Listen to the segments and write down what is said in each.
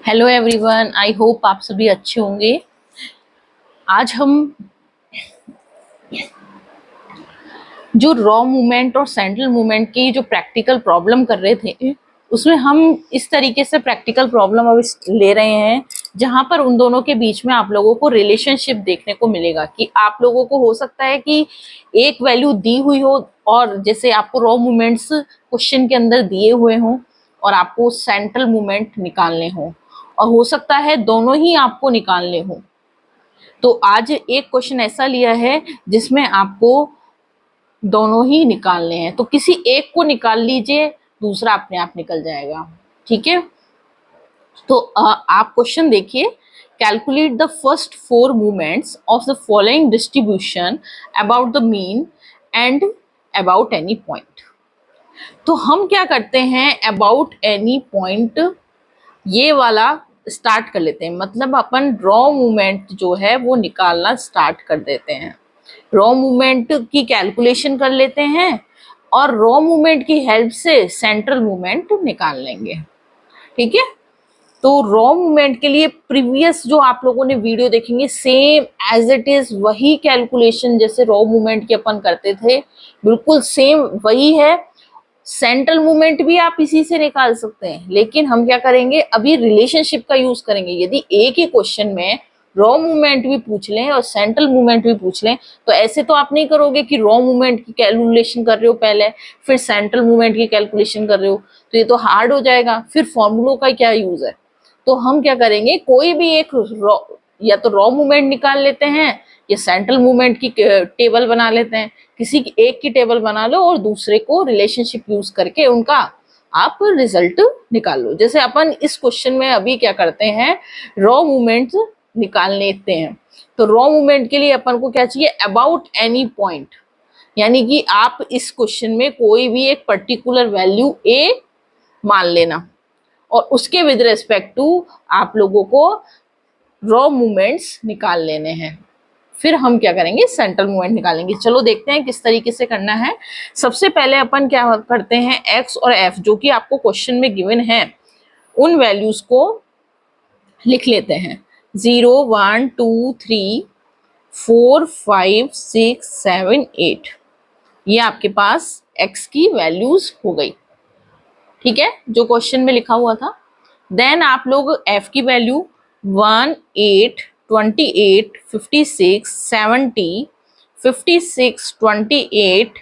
Hello everyone, I hope आप सभी अच्छे होंगे। आज हम जो रॉ मूवमेंट और सेंट्रल मूवमेंट की जो प्रैक्टिकल प्रॉब्लम कर रहे थे, उसमें हम इस तरीके से प्रैक्टिकल प्रॉब्लम अब ले रहे हैं जहां पर उन दोनों के बीच में आप लोगों को रिलेशनशिप देखने को मिलेगा कि आप लोगों को हो सकता है कि एक वैल्यू दी हुई हो और जैसे आपको रॉ मूवमेंट्स क्वेश्चन के अंदर दिए हुए हों और आपको सेंट्रल मूवमेंट निकालने हों, और हो सकता है दोनों ही आपको निकालने हों। तो आज एक क्वेश्चन ऐसा लिया है जिसमें आपको दोनों ही निकालने हैं, तो किसी एक को निकाल लीजिए, दूसरा अपने आप निकल जाएगा। ठीक है, तो आप क्वेश्चन देखिए। Calculate the first 4 movements of the following distribution about the mean and about any point. तो हम क्या करते हैं, अबाउट एनी पॉइंट ये वाला स्टार्ट कर लेते हैं, मतलब अपन रॉ मूवमेंट जो है वो निकालना स्टार्ट कर देते हैं। रॉ मूवमेंट की कैलकुलेशन कर लेते हैं और रॉ मूवमेंट की हेल्प से सेंट्रल मूवमेंट निकाल लेंगे। ठीक है, तो रॉ मूवमेंट के लिए प्रीवियस जो आप लोगों ने वीडियो देखेंगे, सेम एज इट इज वही कैलकुलेशन जैसे रॉ मूवमेंट की अपन करते थे, बिल्कुल सेम वही है। सेंट्रल मूवमेंट भी आप इसी से निकाल सकते हैं, लेकिन हम क्या करेंगे, अभी रिलेशनशिप का यूज करेंगे। यदि एक ही क्वेश्चन में रॉ मूवमेंट भी पूछ लें और सेंट्रल मूवमेंट भी पूछ लें, तो ऐसे तो आप नहीं करोगे कि रॉ मूवमेंट की कैलकुलेशन कर रहे हो पहले, फिर सेंट्रल मूवमेंट की कैलकुलेशन कर रहे हो, तो ये तो हार्ड हो जाएगा, फिर फॉर्मूलों का क्या यूज है। तो हम क्या करेंगे, कोई भी एक या तो रॉ मूवमेंट निकाल लेते हैं या सेंट्रल मूवमेंट की टेबल बना लेते हैं। किसी की एक की टेबल बना लो और दूसरे को रिलेशनशिप यूज करके उनका आप रिजल्ट निकाल लो। जैसे अपन इस क्वेश्चन में अभी क्या करते हैं, रॉ मूवमेंट निकाल लेते हैं। तो रॉ मूवमेंट के लिए अपन को क्या चाहिए, अबाउट एनी पॉइंट, यानी कि आप इस क्वेश्चन में कोई भी एक पर्टिकुलर वैल्यू ए मान लेना और उसके विद रेस्पेक्ट टू आप लोगों को रॉ मूवमेंट्स निकाल लेने हैं। फिर हम क्या करेंगे, सेंट्रल मूवमेंट निकालेंगे। चलो देखते हैं किस तरीके से करना है। सबसे पहले अपन क्या करते हैं, एक्स और एफ जो कि आपको क्वेश्चन में गिवन है, उन वैल्यूज को लिख लेते हैं। 0 1 2 3 4 5 6 7 8, ये आपके पास एक्स की वैल्यूज हो गई। ठीक है, जो क्वेश्चन में लिखा हुआ था। देन आप लोग एफ की वैल्यू 1 8 28 56 70 56 28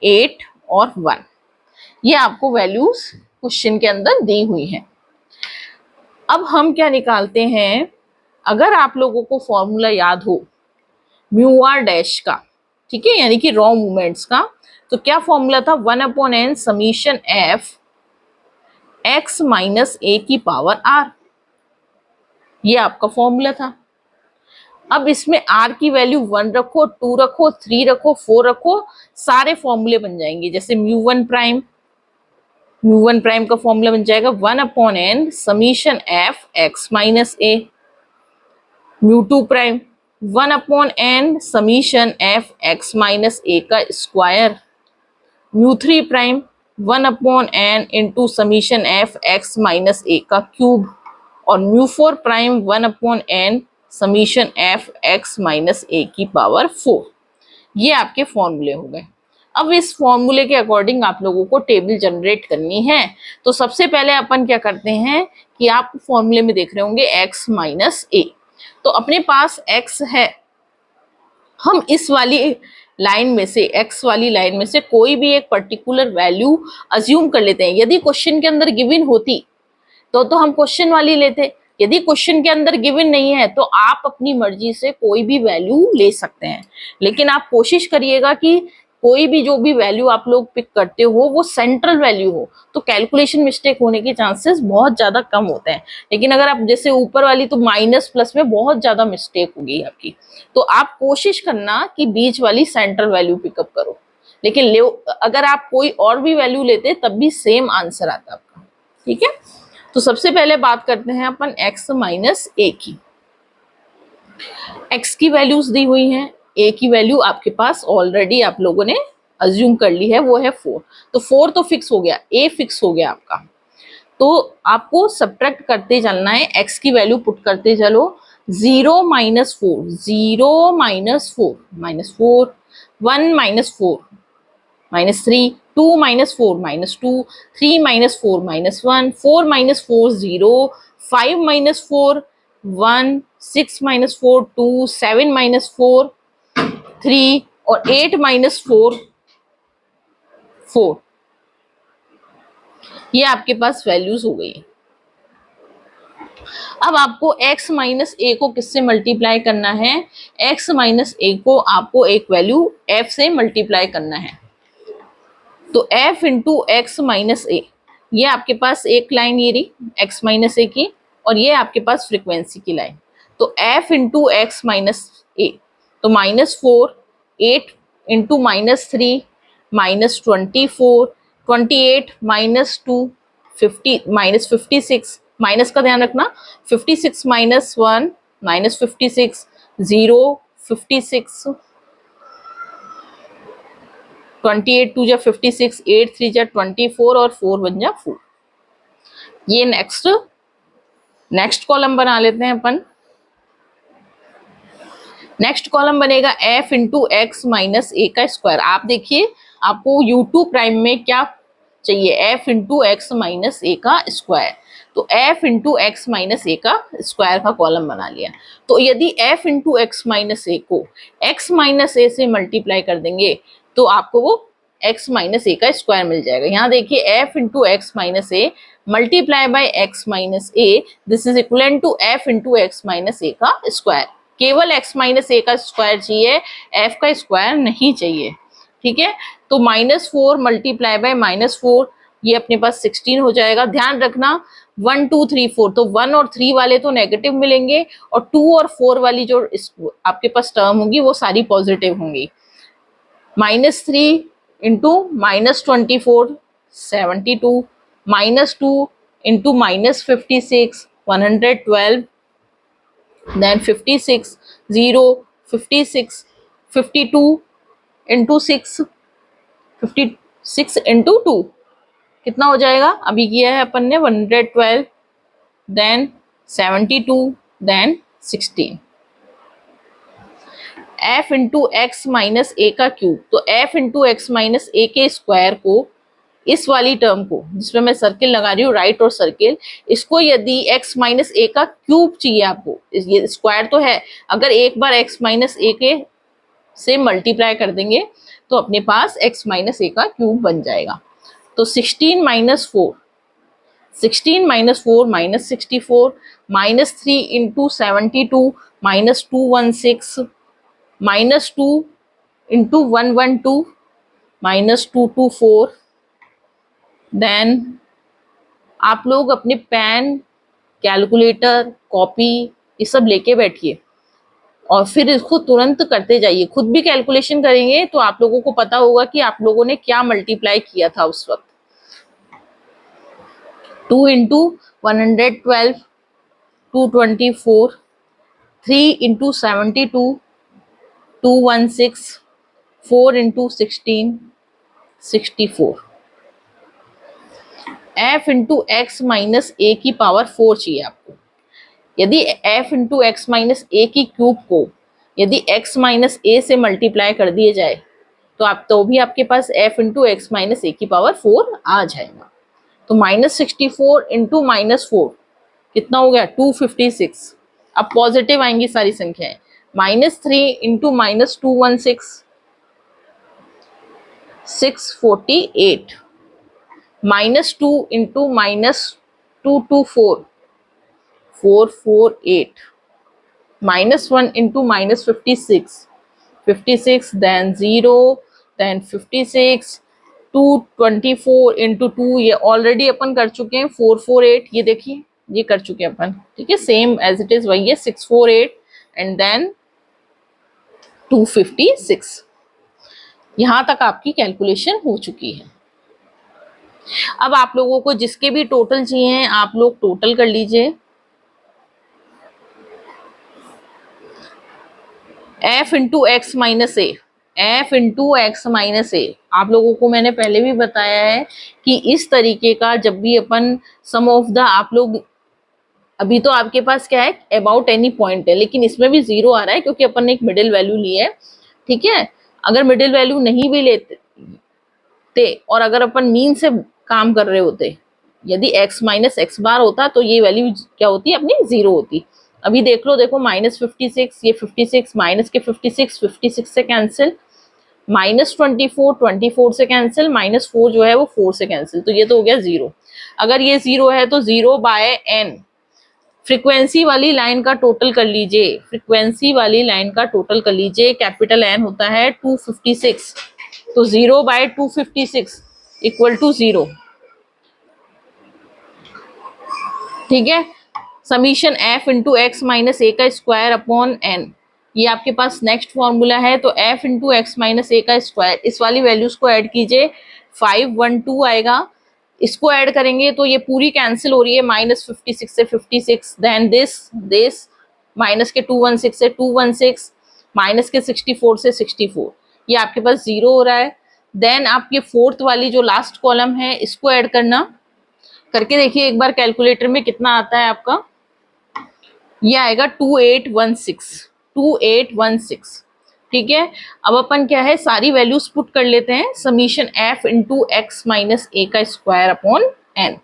8 और 1, ये आपको वैल्यूज क्वेश्चन के अंदर दी हुई हैं। अब हम क्या निकालते हैं, अगर आप लोगों को फॉर्मूला याद हो म्यू आर डैश का, ठीक है, यानी कि रॉ मूवमेंट्स का, तो क्या फॉर्मूला था, 1/n summation f x minus a की पावर आर, ये आपका फॉर्मूला था। अब इसमें r की वैल्यू 1 रखो, 2 रखो, 3 रखो, 4 रखो, सारे फॉर्मूले बन जाएंगे। जैसे म्यू वन प्राइम का फॉर्मूला बन जाएगा 1/n summation f x minus a. Mu two prime 1/n summation f x minus a का square. Mu three prime 1/n into summation f x minus a का क्यूब। और mu four prime 1/n summation f x minus a की power 4। ये आपके फॉर्मूले हो गए। अब इस फॉर्मूले के अकॉर्डिंग आप लोगों को टेबल जनरेट करनी है। तो सबसे पहले अपन क्या करते हैं कि आप फॉर्मूले में देख रहे होंगे x माइनस ए, तो अपने पास x है, हम इस वाली लाइन में से, x वाली लाइन में से कोई भी एक पर्टिकुलर वैल्यू अज्यूम कर लेते हैं। यदि क्वेश्चन के अंदर गिवन होती तो हम क्वेश्चन वाली लेते, यदि क्वेश्चन के अंदर गिवन नहीं है तो आप अपनी मर्जी से कोई भी वैल्यू ले सकते हैं, लेकिन आप कोशिश करिएगा कि कोई भी जो भी वैल्यू आप लोग पिक करते हो वो सेंट्रल वैल्यू हो, तो कैलकुलेशन मिस्टेक होने के चांसेस बहुत ज्यादा कम होते हैं। लेकिन अगर आप जैसे ऊपर वाली, तो माइनस प्लस में बहुत ज्यादा मिस्टेक होगी आपकी, तो आप कोशिश करना कि बीच वाली सेंट्रल वैल्यू पिकअप करो। लेकिन अगर आप कोई और भी वैल्यू लेते तब भी सेम आंसर आता आपका। ठीक है, तो सबसे पहले बात करते हैं अपन x माइनस ए की। x की वैल्यूज दी हुई हैं, a की वैल्यू आपके पास ऑलरेडी आप लोगों ने अज्यूम कर ली है, वो है 4। तो 4 तो फिक्स हो गया, a फिक्स हो गया आपका। तो आपको सब्ट्रैक्ट करते चलना है, x की वैल्यू पुट करते चलो। 0 -4, 0 -4, -4, 1 -4, -3, 2 -4, -2, 3 -4, -1, 4 -4, 0, 5 -4, 1, 6 -4, 2, 7 -4, 3 और 8 -4, 4। ये आपके पास वैल्यूज हो गई। अब आपको x माइनस ए को किससे मल्टीप्लाई करना है? x माइनस ए को आपको एक वैल्यू f से मल्टीप्लाई करना है। तो f इंटू एक्स माइनस ए, ये आपके पास एक लाइन ये रही x माइनस ए की, और ये आपके पास फ्रीक्वेंसी की लाइन। तो f इंटू एक्स माइनस ए, तो -4, 8 इंटू -3, -24, 28 -2, 50, -56, माइनस का ध्यान रखना, 56 -1, -56, 0, 56, 28 2 जा 56, 8 3 जा 24 और 4 बन जा 4। ये नेक्स्ट कॉलम बना लेते हैं अपन। नेक्स्ट कॉलम बनेगा f into x minus a का स्क्वायर। आप देखिए आपको U2 प्राइम में क्या चाहिए? f into x minus a का स्क्वायर। तो f into x minus a का स्क्वायर का कॉलम बना लिया। तो यदि f इंटू एक्स माइनस ए को x माइनस ए से मल्टीप्लाई कर देंगे तो आपको वो x माइनस ए का स्क्वायर मिल जाएगा। यहाँ देखिए f into x minus a multiply by x minus a, this is equal to f into x minus a का स्क्वायर। केवल x माइनस ए का स्क्वायर चाहिए, f का स्क्वायर नहीं चाहिए। ठीक है, तो -4 मल्टीप्लाई बाय -4, ये अपने पास 16 हो जाएगा। ध्यान रखना 1 2 3 4, तो 1 और 3 वाले तो नेगेटिव मिलेंगे और 2 और 4 वाली जो आपके पास टर्म होगी वो सारी पॉजिटिव होंगी। -3 into -24, 72, -2 into -56, 112, then 56, 0, 56, 52 into 6, 56 into 2 कितना हो जाएगा? अभी किया है अपन ने 112, then 72, then 16। f into x minus a का क्यूब, तो f into x minus a के स्क्वायर को, इस वाली टर्म को जिसमें मैं सर्किल लगा रही हूँ राइट और सर्किल, इसको यदि x माइनस ए का क्यूब चाहिए आपको, ये स्क्वायर तो है, अगर एक बार x माइनस ए के से मल्टीप्लाई कर देंगे तो अपने पास x माइनस ए का क्यूब बन जाएगा। तो 16 minus 4, 16 minus 4 minus 64, -3 into 72, -216, -2 into 112, -224। Then आप लोग अपने पेन, कैलकुलेटर, कॉपी ये सब लेके बैठिए और फिर इसको तुरंत करते जाइए। खुद भी कैलकुलेशन करेंगे तो आप लोगों को पता होगा कि आप लोगों ने क्या मल्टीप्लाई किया था उस वक्त। 2 into 112, 224, 3 into 72, 216, 4 into 16, 64। f into x minus a की पावर 4 चाहिए आपको। यदि f into x minus a की क्यूब को यदि x माइनस ए से मल्टीप्लाई कर दिए जाए तो आप तो भी आपके पास f into x minus a की पावर 4 आ जाएगा। तो -64 इंटू -4 कितना हो गया? 256। अब पॉजिटिव आएंगी सारी संख्याएं। -3 into -216, 648, -2 into -224, 448, -1 into -56, 56, then 0, then 56, 224 into 2, ये ऑलरेडी अपन कर चुके हैं 448, ये देखिए ये कर चुके हैं अपन। ठीक है, सेम एज इट इज वही है 648 एंड देन 256। यहां तक आपकी कैलकुलेशन हो चुकी है। अब आप लोगों को जिसके भी टोटल चाहिए आप लोग टोटल कर लीजिए। f इंटू एक्स माइनस ए, f इंटू एक्स माइनस ए। आप लोगों को मैंने पहले भी बताया है कि इस तरीके का जब भी अपन सम ऑफ द, आप लोग अभी तो आपके पास क्या है अबाउट एनी पॉइंट है, लेकिन इसमें भी जीरो आ रहा है क्योंकि अपन ने एक मिडिल वैल्यू ली है, ठीक है। अगर मिडिल वैल्यू नहीं भी लेते और अगर अपन मीन से काम कर रहे होते, यदि x माइनस एक्स बार होता तो ये वैल्यू क्या होती है अपनी जीरो होती। अभी देख लो, देखो -56, ये 56 माइनस के 56 से कैंसिल, -24 24 से कैंसिल, -4 जो है वो 4 से कैंसिल, तो ये तो हो गया जीरो। अगर ये जीरो है तो 0 बाय n, फ्रीक्वेंसी वाली लाइन का टोटल कर लीजिए, फ्रीक्वेंसी वाली लाइन का टोटल कर लीजिए, कैपिटल N होता है 256, तो 0 बाय 256 इक्वल टू 0, ठीक है। Summation f into x minus a का स्क्वायर अपॉन n, ये आपके पास नेक्स्ट फॉर्मूला है। तो f into x minus a का स्क्वायर, इस वाली वैल्यूज को ऐड कीजिए, 512 आएगा। इसको ऐड करेंगे तो ये पूरी कैंसिल हो रही है, -56 से 56, देन दिस माइनस के 216 से 216, माइनस के 64 से 64, ये आपके पास जीरो हो रहा है। देन आप ये फोर्थ वाली जो लास्ट कॉलम है इसको ऐड करना, करके देखिए एक बार कैलकुलेटर में कितना आता है आपका, ये आएगा 2816, ठीक है। अब अपन क्या है सारी वैल्यूज पुट कर लेते हैं, summation f into x minus a का स्क्वायर अपॉन n।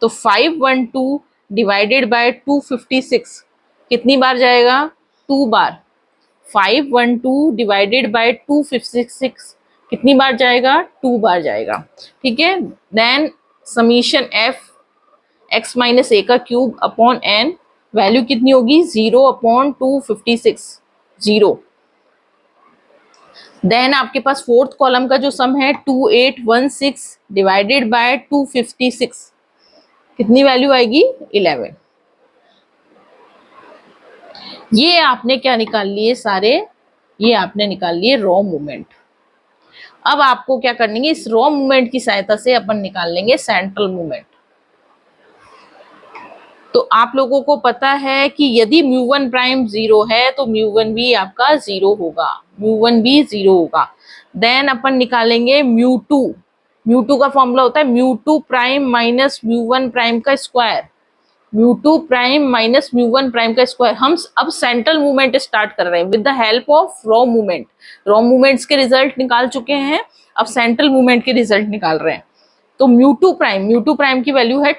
तो 512 डिवाइडेड बाय 256 कितनी बार जाएगा, 2 बार। 512 डिवाइडेड बाय 256 कितनी बार जाएगा, 2 बार जाएगा, ठीक है। Then summation f x minus a का क्यूब अपॉन n, वैल्यू कितनी होगी 0 अपॉन 256, 0। देन आपके पास फोर्थ कॉलम का जो सम है 2816 डिवाइडेड बाय 256, कितनी वैल्यू आएगी 11। ये आपने क्या निकाल लिए सारे, ये आपने निकाल लिए रॉ मूवमेंट। अब आपको क्या करनी है, इस रॉ मूवमेंट की सहायता से अपन निकाल लेंगे सेंट्रल मूवमेंट। तो आप लोगों को पता है कि यदि μ1 प्राइम 0 है तो μ1 भी आपका 0 होगा, μ1 भी 0 होगा। देन अपन निकालेंगे μ2 का फॉर्मूला होता है μ2 प्राइम माइनस μ1 प्राइम का स्क्वायर, μ2 प्राइम माइनस μ1 प्राइम का स्क्वायर। हम अब सेंट्रल मूवमेंट स्टार्ट कर रहे हैं with the help of raw movement. Raw movements के रिजल्ट निकाल चुके हैं, अब सेंट्रल मूवमेंट के रिजल्ट निकाल रहे हैं। तो μ2 प्राइम की वैल्यू है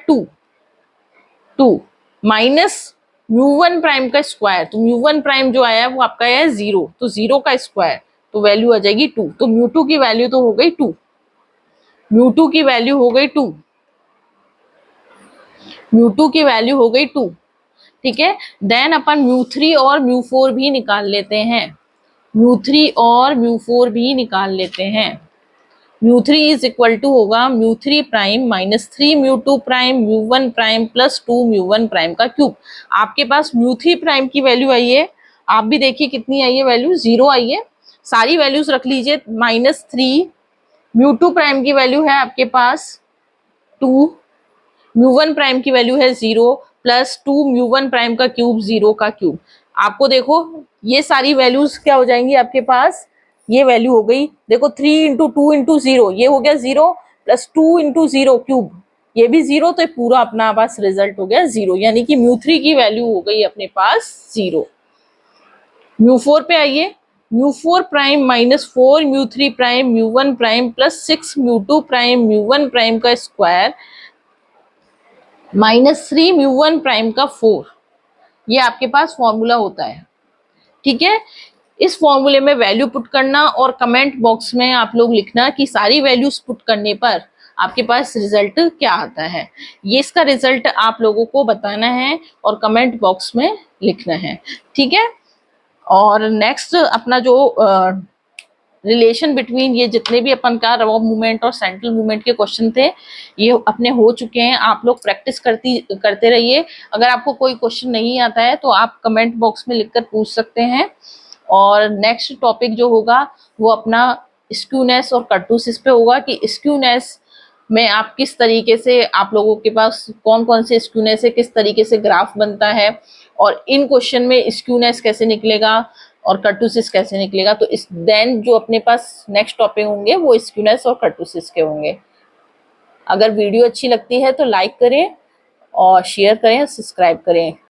2 माइनस μ1 प्राइम का स्क्वायर, तो μ1 प्राइम जो आया है वो आपका है 0, तो 0 का स्क्वायर, तो वैल्यू आ जाएगी 2। तो μ2 की वैल्यू तो हो गई 2, μ2 की वैल्यू हो गई 2, μ2 की वैल्यू हो गई 2, ठीक है। देन अपन μ3 और μ4 भी निकाल लेते हैं, μ3 और μ4 भी निकाल लेते हैं। μ3 इज इक्वल टू होगा μ3 prime minus 3 μ2 prime μ1 prime plus 2 μ1 prime का क्यूब। आपके पास μ3 प्राइम की वैल्यू आई है, आप भी देखिए कितनी आई है वैल्यू, 0 आई है। सारी वैल्यूज रख लीजिए, -3 μ2 प्राइम की वैल्यू है आपके पास 2, μ1 प्राइम की वैल्यू है 0 प्लस 2 μ1 प्राइम का क्यूब, 0 का क्यूब। आपको देखो ये सारी वैल्यूज क्या हो जाएंगी आपके पास, ये वैल्यू हो गई, देखो 3 इंटू 2 इंटू 0, ये हो गया 0 प्लस 2 इंटू 0 क्यूब, ये भी 0, तो पूरा अपना पास रिजल्ट हो गया 0, यानी कि μ3 की वैल्यू हो गई अपने पास 0। μ4 पे आइए, μ4 prime minus 4 μ3 prime μ1 prime plus 6 μ2 prime μ1 prime का स्क्वायर -3 μ1 प्राइम का 4, ये आपके पास फॉर्मूला होता है, ठीक है। इस फॉर्मूले में वैल्यू पुट करना और कमेंट बॉक्स में आप लोग लिखना कि सारी वैल्यूज पुट करने पर आपके पास रिजल्ट क्या आता है। ये इसका रिजल्ट आप लोगों को बताना है और कमेंट बॉक्स में लिखना है, ठीक है। और नेक्स्ट अपना जो रिलेशन बिटवीन ये जितने भी अपन का रॉ मूवमेंट और सेंट्रल मूवमेंट के क्वेश्चन थे ये अपने हो चुके हैं। आप लोग प्रैक्टिस करते रहिए। अगर आपको कोई क्वेश्चन नहीं आता है तो आप कमेंट बॉक्स में लिखकर पूछ सकते हैं। और नेक्स्ट टॉपिक जो होगा वो अपना स्क्यूनेस और कर्टोसिस पे होगा कि स्क्यूनेस में आप किस तरीके से, आप लोगों के पास कौन कौन से स्क्यूनेस है, किस तरीके से ग्राफ बनता है और इन क्वेश्चन में स्क्यूनेस कैसे निकलेगा और कर्टोसिस कैसे निकलेगा। तो इस देन जो अपने पास नेक्स्ट टॉपिक होंगे वो स्क्यूनेस और कर्टोसिस के होंगे। अगर वीडियो अच्छी लगती है तो लाइक करें और शेयर करें, सब्सक्राइब करें।